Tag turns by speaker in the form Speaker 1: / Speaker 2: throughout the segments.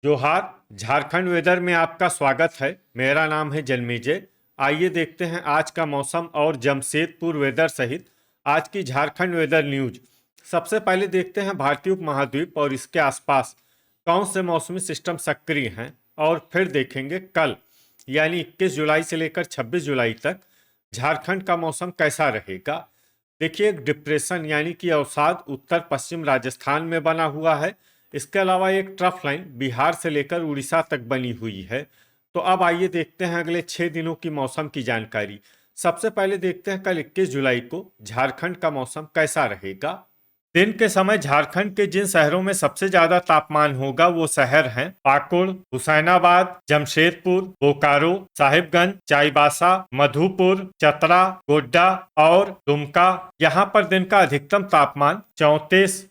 Speaker 1: जोहार। झारखंड वेदर में आपका स्वागत है। मेरा नाम है जन्मेजय। आइए देखते हैं आज का मौसम और जमशेदपुर वेदर सहित आज की झारखंड वेदर न्यूज। सबसे पहले देखते हैं भारतीय उपमहाद्वीप और इसके आसपास कौन से मौसमी सिस्टम सक्रिय हैं, और फिर देखेंगे कल यानी 21 जुलाई से लेकर 26 जुलाई तक झारखंड का मौसम कैसा रहेगा। देखिए, एक डिप्रेशन यानी कि अवसाद उत्तर पश्चिम राजस्थान में बना हुआ है। इसके अलावा एक ट्रफ लाइन बिहार से लेकर उड़ीसा तक बनी हुई है। तो अब आइए देखते हैं अगले 6 दिनों की मौसम की जानकारी। सबसे पहले देखते हैं कल 21 जुलाई को झारखंड का मौसम कैसा रहेगा। दिन के समय झारखंड के जिन शहरों में सबसे ज्यादा तापमान होगा वो शहर हैं पाकुड़, हुसैनाबाद, जमशेदपुर, बोकारो, साहिबगंज, चाईबासा, मधुपुर, चतरा, गोड्डा और दुमका। यहाँ पर दिन का अधिकतम तापमान 34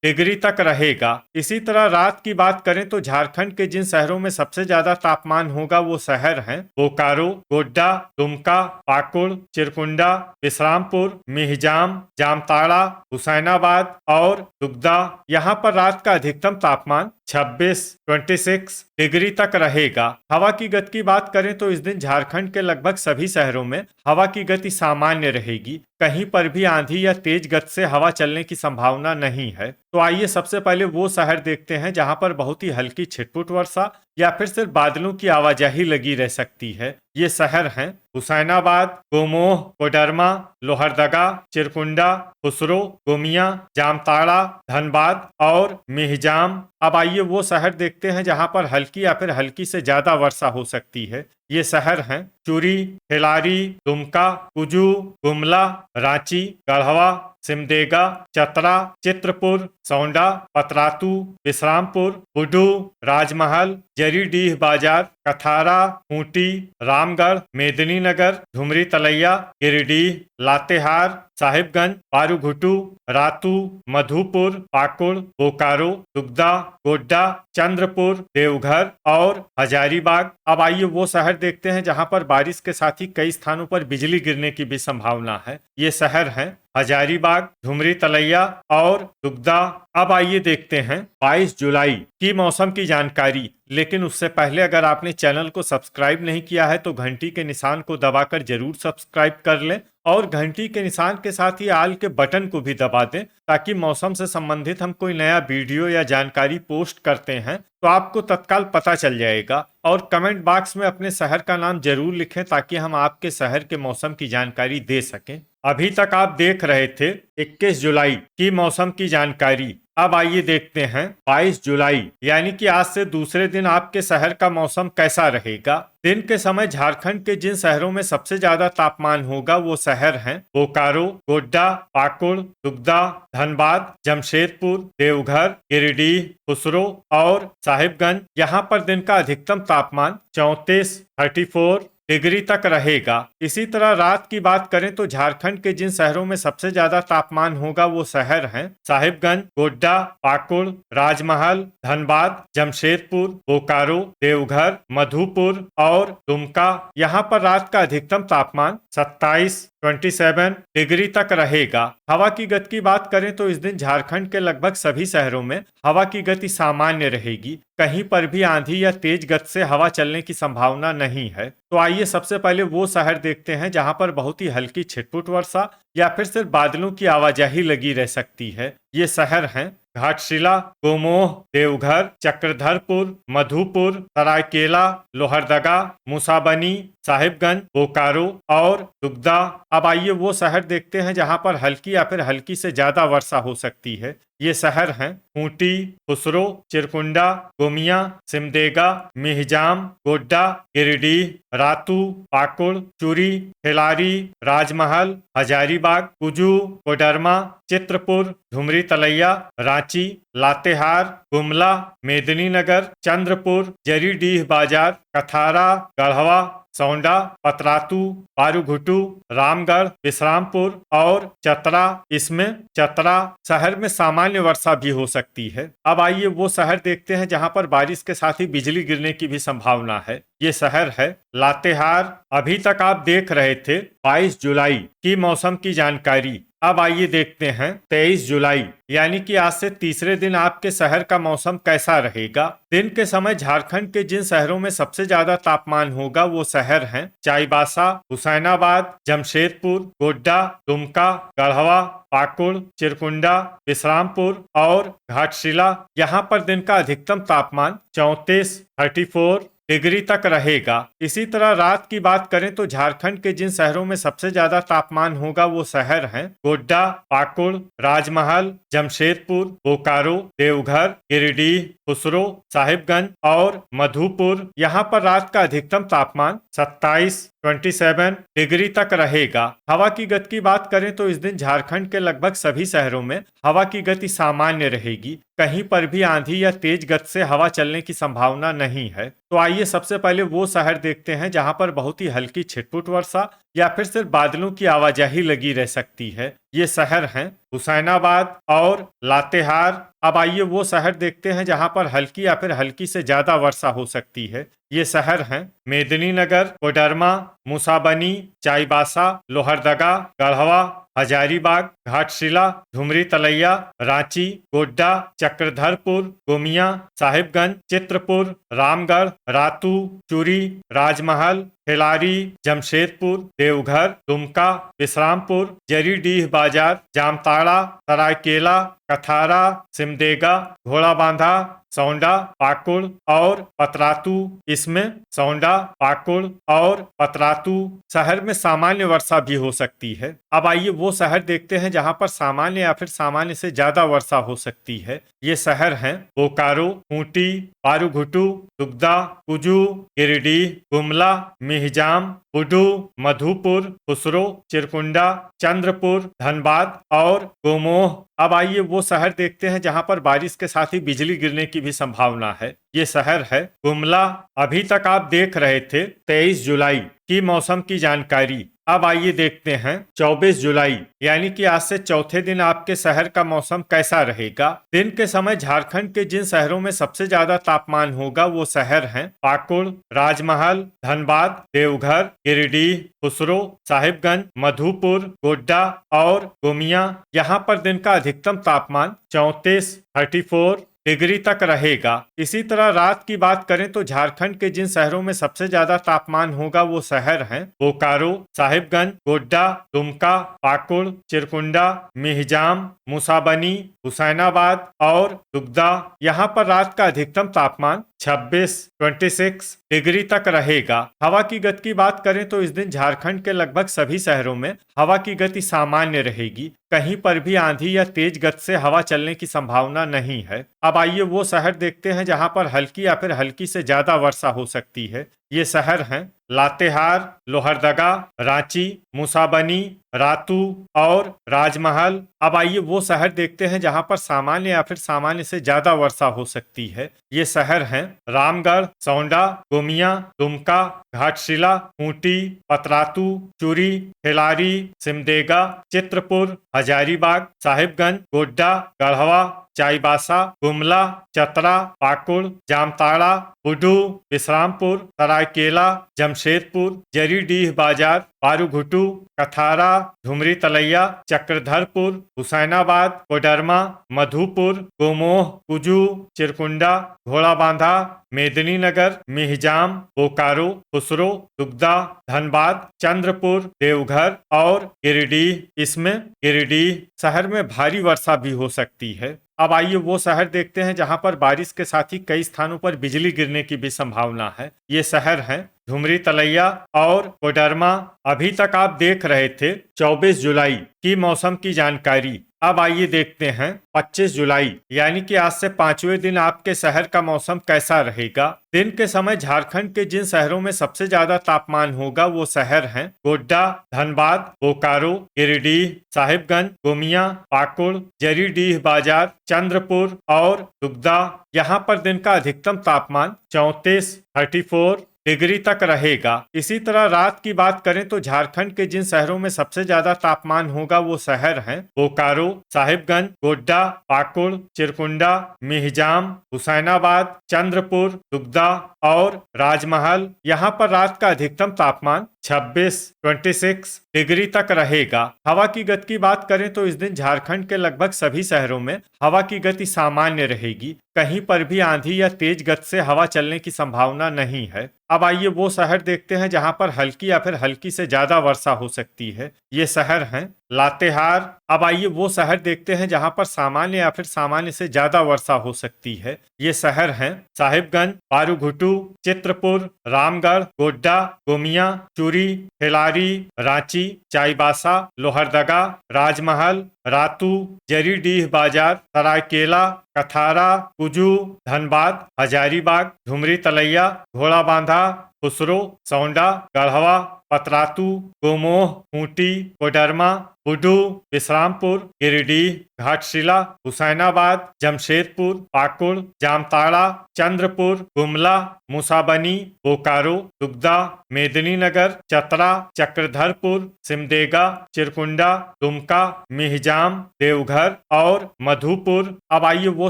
Speaker 1: डिग्री तक रहेगा। इसी तरह रात की बात करें तो झारखंड के जिन शहरों में सबसे ज्यादा तापमान होगा वो शहर हैं बोकारो, गोड्डा, दुमका, पाकुड़, चिरकुंडा, विश्रामपुर, मिहिजाम, जामताड़ा, हुसैनाबाद और दुगदा। यहाँ पर रात का अधिकतम तापमान 26 डिग्री तक रहेगा। हवा की गति की बात करें तो इस दिन झारखंड के लगभग सभी शहरों में हवा की गति सामान्य रहेगी। कहीं पर भी आंधी या तेज गति से हवा चलने की संभावना नहीं है। तो आइए सबसे पहले वो शहर देखते हैं जहां पर बहुत ही हल्की छिटपुट वर्षा या फिर सिर्फ बादलों की आवाजाही लगी रह सकती है। ये शहर हैं हुसैनाबाद, गोमोह, कोडरमा, लोहरदगा, चिरकुंडा, खुसरो, गोमिया, जामताड़ा, धनबाद और मिहिजाम। अब आइए वो शहर देखते हैं जहां पर हल्की या फिर हल्की से ज्यादा वर्षा हो सकती है। ये शहर हैं चुरी, खिलारी, दुमका, कुजू, गुमला, रांची, गढ़वा, सिमडेगा, चतरा, चित्रपुर, सौंडा, पतरातू, विश्रामपुर, बुडू, राजमहल, जरीडीह बाजार, कथारा, खूंटी, रामगढ़, मेदिनीनगर, धुमरी तलैया, गिरिडीह, लातेहार, साहिबगंज, पारूघुटू, रातू, मधुपुर, पाकुड़, बोकारो, दुगदा, गोड्डा, चंद्रपुर, देवघर और हजारीबाग। अब आइए वो शहर देखते हैं जहां पर बारिश के साथ ही कई स्थानों पर बिजली गिरने की भी संभावना है। ये शहर हैं हजारीबाग, धुमरी तलैया और दुगदा। अब आइए देखते हैं 22 जुलाई की मौसम की जानकारी। लेकिन उससे पहले अगर आपने चैनल को सब्सक्राइब नहीं किया है तो घंटी के निशान को दबाकर जरूर सब्सक्राइब कर लें और घंटी के निशान के साथ ही आल के बटन को भी दबा दें, ताकि मौसम से संबंधित हम कोई नया वीडियो या जानकारी पोस्ट करते हैं तो आपको तत्काल पता चल जाएगा। और कमेंट बॉक्स में अपने शहर का नाम जरूर लिखें ताकि हम आपके शहर के मौसम की जानकारी दे सकें। अभी तक आप देख रहे थे 21 जुलाई की मौसम की जानकारी। अब आइए देखते हैं 22 जुलाई यानी कि आज से दूसरे दिन आपके शहर का मौसम कैसा रहेगा। दिन के समय झारखंड के जिन शहरों में सबसे ज्यादा तापमान होगा वो शहर हैं बोकारो, गोड्डा, पाकुड़, दुगदा, धनबाद, जमशेदपुर, देवघर, गिरिडीह, खुसरो और साहिबगंज। यहाँ पर दिन का अधिकतम तापमान 34 डिग्री तक रहेगा। इसी तरह रात की बात करें तो झारखंड के जिन शहरों में सबसे ज्यादा तापमान होगा वो शहर हैं साहिबगंज, गोड्डा, पाकुड़, राजमहल, धनबाद, जमशेदपुर, बोकारो, देवघर, मधुपुर और दुमका। यहाँ पर रात का अधिकतम तापमान 27 डिग्री तक रहेगा। हवा की गति की बात करें तो इस दिन झारखंड के लगभग सभी शहरों में हवा की गति सामान्य रहेगी। कहीं पर भी आंधी या तेज गति से हवा चलने की संभावना नहीं है। तो आइए सबसे पहले वो शहर देखते हैं जहां पर बहुत ही हल्की छिटपुट वर्षा या फिर सिर्फ बादलों की आवाजाही लगी रह सकती है। ये शहर हैं घाटशिला, गोमोह, देवघर, चक्रधरपुर, मधुपुर, सरायकेला, लोहरदगा, मूसाबनी, साहिबगंज, बोकारो और दुगदा। अब आइए वो शहर देखते हैं जहां पर हल्की या फिर हल्की से ज्यादा वर्षा हो सकती है। ये शहर हैं खूंटी, खुसरो, चिरकुंडा, गोमिया, सिमडेगा, मिहिजाम, गोड्डा, गिरिडीह, रातू, पाकुड़, चुरी, खिलारी, राजमहल, हजारीबाग, कुजू, कोडरमा, चित्रपुर, धुमरी तलैया, रांची, लातेहार, गुमला, मेदिनीनगर, चंद्रपुर, जरीडीह बाजार, कथारा, गढ़वा, सौंडा, पतरातू, पारूघुटू, रामगढ़, विश्रामपुर और चतरा। इसमें चतरा शहर में सामान्य वर्षा भी हो सकती है। अब आइए वो शहर देखते हैं जहां पर बारिश के साथ ही बिजली गिरने की भी संभावना है। ये शहर है लातेहार। अभी तक आप देख रहे थे 22 जुलाई की मौसम की जानकारी। अब आइए देखते हैं 23 जुलाई यानी कि आज से तीसरे दिन आपके शहर का मौसम कैसा रहेगा। दिन के समय झारखंड के जिन शहरों में सबसे ज्यादा तापमान होगा वो शहर हैं चाईबासा, हुसैनाबाद, जमशेदपुर, गोड्डा, दुमका, गढ़वा, पाकुड़, चिरकुंडा, विश्रामपुर और घाटशिला। यहाँ पर दिन का अधिकतम तापमान 34 डिग्री तक रहेगा। इसी तरह रात की बात करें तो झारखंड के जिन शहरों में सबसे ज्यादा तापमान होगा वो शहर हैं गोड्डा, पाकुड़, राजमहल, जमशेदपुर, बोकारो, देवघर, गिरिडीह, खुसरो, साहिबगंज और मधुपुर। यहाँ पर रात का अधिकतम तापमान 27 डिग्री तक रहेगा। हवा की गति की बात करें तो इस दिन झारखंड के लगभग सभी शहरों में हवा की गति सामान्य रहेगी। कहीं पर भी आंधी या तेज गति से हवा चलने की संभावना नहीं है। तो आइए सबसे पहले वो शहर देखते हैं जहां पर बहुत ही हल्की छिटपुट वर्षा या फिर सिर्फ बादलों की आवाजाही लगी रह सकती है। ये शहर हैं हुसैनाबाद और लातेहार। अब आइए वो शहर देखते हैं जहां पर हल्की या फिर हल्की से ज्यादा वर्षा हो सकती है। ये शहर हैं मेदिनीनगर, कोडरमा, मुसाबनी, चाईबासा, लोहरदगा, गढ़वा, हजारीबाग, घाटशिला, धुमरी तलैया, रांची, गोड्डा, चक्रधरपुर, गोमिया, साहिबगंज, चित्रपुर, रामगढ़, रातू, चूरी, राजमहल, खिलारी, जमशेदपुर, देवघर, दुमका, विश्रामपुर, जरीडीह बाजार, जामताड़ा, सरायकेला, कथारा, सिमडेगा, घोड़ाबांधा, सौंडा, पाकुड़ और पतरातू। इसमें सौंडा, पाकुड़ और पतरातू शहर में सामान्य वर्षा भी हो सकती है। अब आइए वो शहर देखते हैं जहां पर सामान्य या फिर सामान्य से ज्यादा वर्षा हो सकती है। ये शहर हैं बोकारो, खूंटी, पारूघुटू, दुगदा, कुजू, गिरिडीह, गुमला, मिहिजाम, बुडू, मधुपुर, खुसरो, चिरकुंडा, चंद्रपुर, धनबाद और गोमोह। अब आइए वो शहर देखते हैं जहां पर बारिश के साथ ही बिजली गिरने की भी संभावना है। ये शहर है गुमला। अभी तक आप देख रहे थे 23 जुलाई की मौसम की जानकारी। अब आइए देखते हैं 24 जुलाई यानी कि आज से चौथे दिन आपके शहर का मौसम कैसा रहेगा। दिन के समय झारखंड के जिन शहरों में सबसे ज्यादा तापमान होगा वो शहर हैं पाकुड़, राजमहल, धनबाद, देवघर, गिरिडीह, खुसरो, साहिबगंज, मधुपुर, गोड्डा और गोमिया। यहाँ पर दिन का अधिकतम तापमान 34 डिग्री तक रहेगा। इसी तरह रात की बात करें तो झारखंड के जिन शहरों में सबसे ज्यादा तापमान होगा वो शहर हैं बोकारो, साहिबगंज, गोड्डा, दुमका, पाकुड़, चिरकुंडा, मिहिजाम, मुसाबनी, हुसैनाबाद और दुगदा। यहाँ पर रात का अधिकतम तापमान 26 डिग्री तक रहेगा। हवा की गति की बात करें तो इस दिन झारखंड के लगभग सभी शहरों में हवा की गति सामान्य रहेगी। कहीं पर भी आंधी या तेज गति से हवा चलने की संभावना नहीं है। अब आइए वो शहर देखते हैं जहां पर हल्की या फिर हल्की से ज्यादा वर्षा हो सकती है। ये शहर हैं लातेहार, लोहरदगा, रांची, मुसाबनी, रातू और राजमहल। अब आइए वो शहर देखते हैं जहां पर सामान्य या फिर सामान्य से ज्यादा वर्षा हो सकती है। ये शहर हैं रामगढ़, सौंडा, गोमिया, दुमका, घाटशिला, खूंटी, पतरातू, चूरी, खिलारी, सिमडेगा, चित्रपुर, हजारीबाग, साहिबगंज, गोड्डा, गढ़वा, चाईबासा, गुमला, चतरा, पाकुड़, जामताड़ा, बुडू, विश्रामपुर, सरायकेला, जमशेदपुर, जरीडीह बाजार, पारूघुटू, कथारा, धुमरी तलैया, चक्रधरपुर, हुसैनाबाद, कोडरमा, मधुपुर, गोमोह, कुजू, चिरकुंडा, घोड़ाबांधा, मेदिनीनगर, मिहिजाम, बोकारो, खुसरो, दुगदा, धनबाद, चंद्रपुर, देवघर और गिरिडीह। इसमें गिरिडीह शहर में भारी वर्षा भी हो सकती है। अब आइए वो शहर देखते हैं जहां पर बारिश के साथ ही कई स्थानों पर बिजली गिरने की भी संभावना है। ये शहर हैं धुमरी तलैया और कोडरमा। अभी तक आप देख रहे थे 24 जुलाई की मौसम की जानकारी। अब आइए देखते हैं 25 जुलाई यानी कि आज से पांचवें दिन आपके शहर का मौसम कैसा रहेगा। दिन के समय झारखंड के जिन शहरों में सबसे ज्यादा तापमान होगा वो शहर हैं गोड्डा, धनबाद, बोकारो, गिरिडीह, साहिबगंज, गोमिया, पाकुड़, जरीडीह बाजार, चंद्रपुर और दुगदा। यहाँ पर दिन का अधिकतम तापमान 34 डिग्री तक रहेगा। इसी तरह रात की बात करें तो झारखंड के जिन शहरों में सबसे ज्यादा तापमान होगा वो शहर हैं बोकारो, साहिबगंज, गोड्डा, पाकुड़, चिरकुंडा, मिहिजाम, हुसैनाबाद, चंद्रपुर, दुगदा और राजमहल। यहाँ पर रात का अधिकतम तापमान 26 डिग्री तक रहेगा। हवा की गति की बात करें तो इस दिन झारखंड के लगभग सभी शहरों में हवा की गति सामान्य रहेगी। कहीं पर भी आंधी या तेज गति से हवा चलने की संभावना नहीं है। अब आइए वो शहर देखते हैं जहां पर हल्की या फिर हल्की से ज्यादा वर्षा हो सकती है। ये शहर हैं लातेहार। अब आइए वो शहर देखते हैं जहां पर सामान्य या फिर सामान्य से ज्यादा वर्षा हो सकती है। ये शहर हैं साहिबगंज, पारूघुटू, चित्रपुर, रामगढ़, गोड्डा, गोमिया, चूरी, ठेलारी, रांची, चाईबासा, लोहरदगा, राजमहल, रातू, जरीडीह बाजार, सरायकेला, कथारा, कुजू, धनबाद, हजारीबाग, झुमरी तलैया, घोड़ाबांधा, खुसरो, सौंडा, गढ़वा, पतरातू, गोमोह, खूंटी, कोडरमा, बुडू, विश्रामपुर, गिरिडीह, घाटशिला, हुसैनाबाद, जमशेदपुर, पाकुड़, जामताड़ा, चंद्रपुर, गुमला, मूसाबनी, बोकारो, दुगदा, मेदिनीनगर, चतरा, चक्रधरपुर, सिमडेगा, चिरकुंडा, दुमका, मिहिजाम, देवघर और मधुपुर। अब आइए वो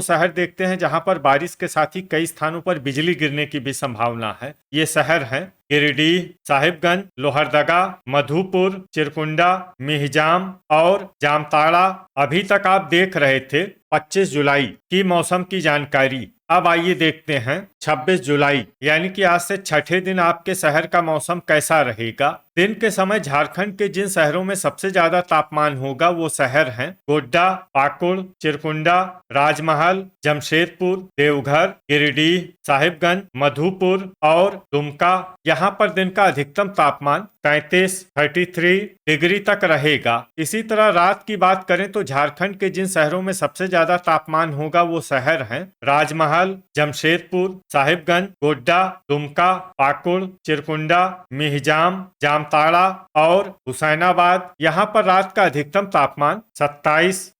Speaker 1: शहर देखते हैं जहां पर बारिश के साथ ही कई स्थानों पर बिजली गिरने की भी संभावना है। ये शहर हैं गिरिडीह, साहिबगंज, लोहरदगा, मधुपुर, चिरकुंडा, मिहिजाम और जामताड़ा। अभी तक आप देख रहे थे 25 जुलाई की मौसम की जानकारी। अब आइए देखते हैं 26 जुलाई यानी कि आज से छठे दिन आपके शहर का मौसम कैसा रहेगा। दिन के समय झारखंड के जिन शहरों में सबसे ज्यादा तापमान होगा वो शहर हैं गोड्डा, पाकुड़, चिरकुंडा, राजमहल, जमशेदपुर, देवघर, गिरिडीह, साहिबगंज, मधुपुर और दुमका। यहाँ पर दिन का अधिकतम तापमान 33 डिग्री तक रहेगा। इसी तरह रात की बात करें तो झारखंड के जिन शहरों में सबसे ज्यादा तापमान होगा वो शहर हैं राजमहल, जमशेदपुर, साहिबगंज, गोड्डा, दुमका, पाकुड़, चिरकुंडा, मिहिजाम, जामताड़ा और हुसैनाबाद। यहाँ पर रात का अधिकतम तापमान 27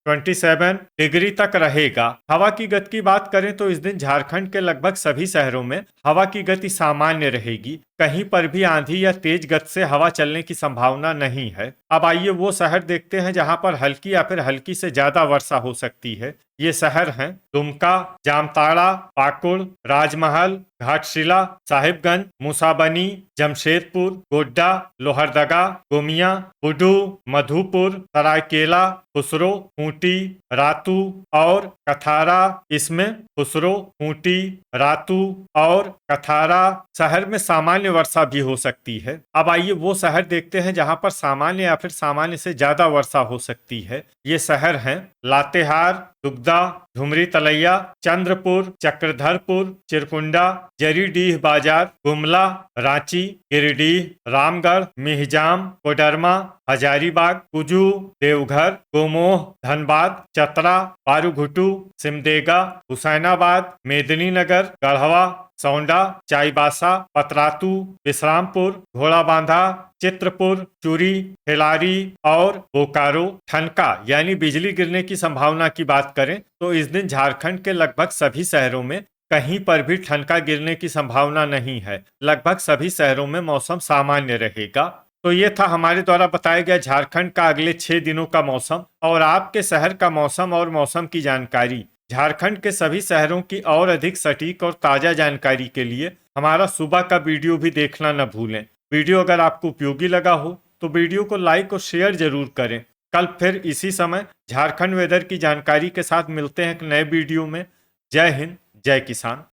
Speaker 1: डिग्री तक रहेगा। हवा की गति की बात करें तो इस दिन झारखंड के लगभग सभी शहरों में हवा की गति सामान्य रहेगी। कहीं पर भी आंधी या तेज गति से हवा चलने की संभावना नहीं है। अब आइए वो शहर देखते हैं जहां पर हल्की या फिर हल्की से ज्यादा वर्षा हो सकती है। ये शहर हैं दुमका, जामताड़ा, पाकुड़, राजमहल, घाटशिला, साहिबगंज, मूसाबनी, जमशेदपुर, गोड्डा, लोहरदगा, गोमिया, बुडू, मधुपुर, सरायकेला, खुसरो, खूंटी, रातू और कथारा। इसमें खुसरो, खूंटी, रातू और कथारा शहर में सामान्य वर्षा भी हो सकती है। अब आइए वो शहर देखते हैं जहां पर सामान्य या फिर सामान्य से ज्यादा वर्षा हो सकती है। ये शहर हैं लातेहार, दुगदा, झुमरी तलैया, चंद्रपुर, चक्रधरपुर, चिरकुंडा, जरीडीह बाजार, गुमला, रांची, गिरिडीह, रामगढ़, मिहिजाम, कोडरमा, हजारीबाग, कुजू, देवघर, गोमोह, धनबाद, चतरा, पारूघुटू, सिमडेगा, हुसैनाबाद, मेदिनीनगर, गढ़वा, सौंडा, चाईबासा, पतरातू, विश्रामपुर, घोड़ाबांधा, चित्रपुर, चूरी, ठेलारी और बोकारो। ठनका यानी बिजली गिरने की संभावना की बात करें तो इस दिन झारखंड के लगभग सभी शहरों में कहीं पर भी ठनका गिरने की संभावना नहीं है। लगभग सभी शहरों में मौसम सामान्य रहेगा। तो ये था हमारे द्वारा बताया गया झारखंड का अगले 6 दिनों का मौसम और आपके शहर का मौसम और मौसम की जानकारी। झारखंड के सभी शहरों की और अधिक सटीक और ताजा जानकारी के लिए हमारा सुबह का वीडियो भी देखना न भूलें। वीडियो अगर आपको उपयोगी लगा हो तो वीडियो को लाइक और शेयर जरूर करें। कल फिर इसी समय झारखंड वेदर की जानकारी के साथ मिलते हैं एक नए वीडियो में। जय हिंद, जय किसान।